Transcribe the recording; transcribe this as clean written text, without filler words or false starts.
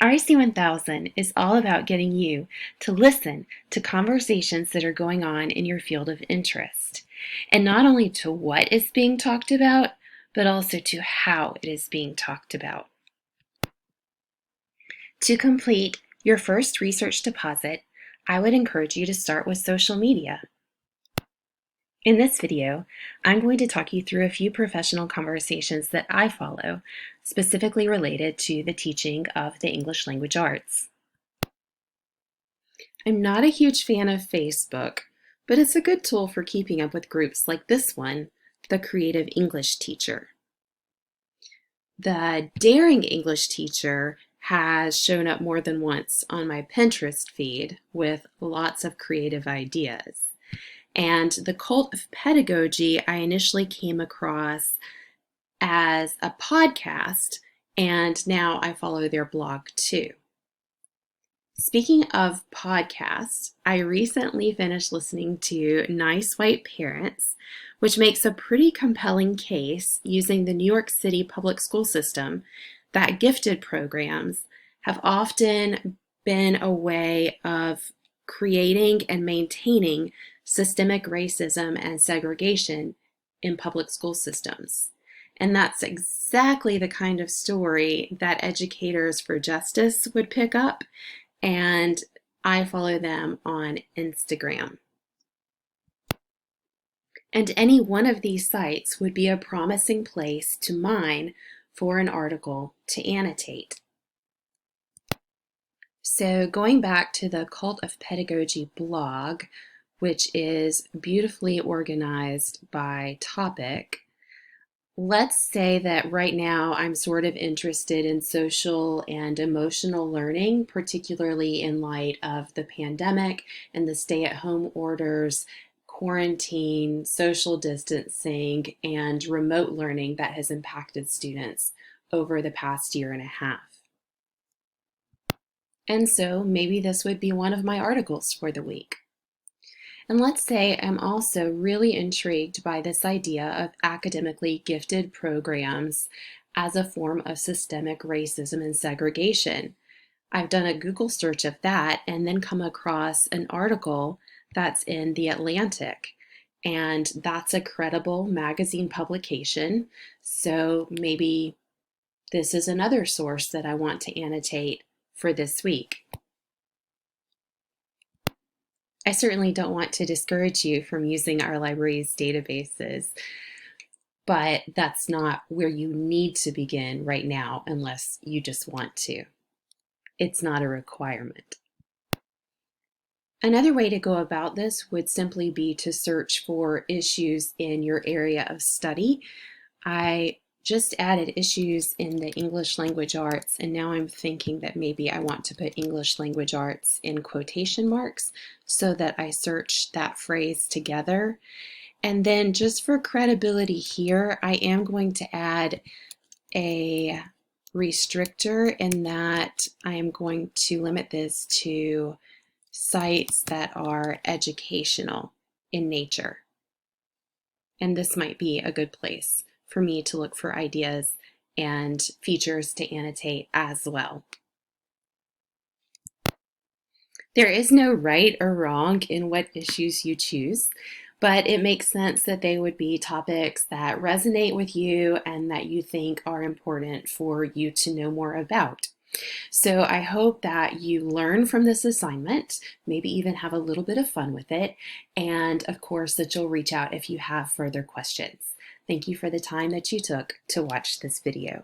RC1000 is all about getting you to listen to conversations that are going on in your field of interest, and not only to what is being talked about, but also to how it is being talked about. To complete your first research deposit, I would encourage you to start with social media. In this video, I'm going to talk you through a few professional conversations that I follow, specifically related to the teaching of the English language arts. I'm not a huge fan of Facebook, but it's a good tool for keeping up with groups like this one, the Creative English Teacher. The Daring English Teacher has shown up more than once on my Pinterest feed with lots of creative ideas. And the Cult of Pedagogy I initially came across as a podcast, and now I follow their blog too. Speaking of podcasts, I recently finished listening to Nice White Parents, which makes a pretty compelling case using the New York City public school system that gifted programs have often been a way of creating and maintaining systemic racism and segregation in public school systems. And that's exactly the kind of story that Educators for Justice would pick up, and I follow them on Instagram. And any one of these sites would be a promising place to mine for an article to annotate. So going back to the Cult of Pedagogy blog, which is beautifully organized by topic, let's say that right now I'm sort of interested in social and emotional learning, particularly in light of the pandemic and the stay-at-home orders, quarantine, social distancing, and remote learning that has impacted students over the past year and a half. And so maybe this would be one of my articles for the week. And let's say I'm also really intrigued by this idea of academically gifted programs as a form of systemic racism and segregation. I've done a Google search of that and then come across an article that's in The Atlantic. And that's a credible magazine publication. So maybe this is another source that I want to annotate for this week. I certainly don't want to discourage you from using our library's databases, but that's not where you need to begin right now unless you just want to. It's not a requirement. Another way to go about this would simply be to search for issues in your area of study. I just added issues in the English language arts, and now I'm thinking that maybe I want to put English language arts in quotation marks so that I search that phrase together. And then just for credibility here, I am going to add a restrictor in that I am going to limit this to sites that are educational in nature. And this might be a good place for me to look for ideas and features to annotate as well. There is no right or wrong in what issues you choose, but it makes sense that they would be topics that resonate with you and that you think are important for you to know more about. So I hope that you learn from this assignment, maybe even have a little bit of fun with it, and of course that you'll reach out if you have further questions. Thank you for the time that you took to watch this video.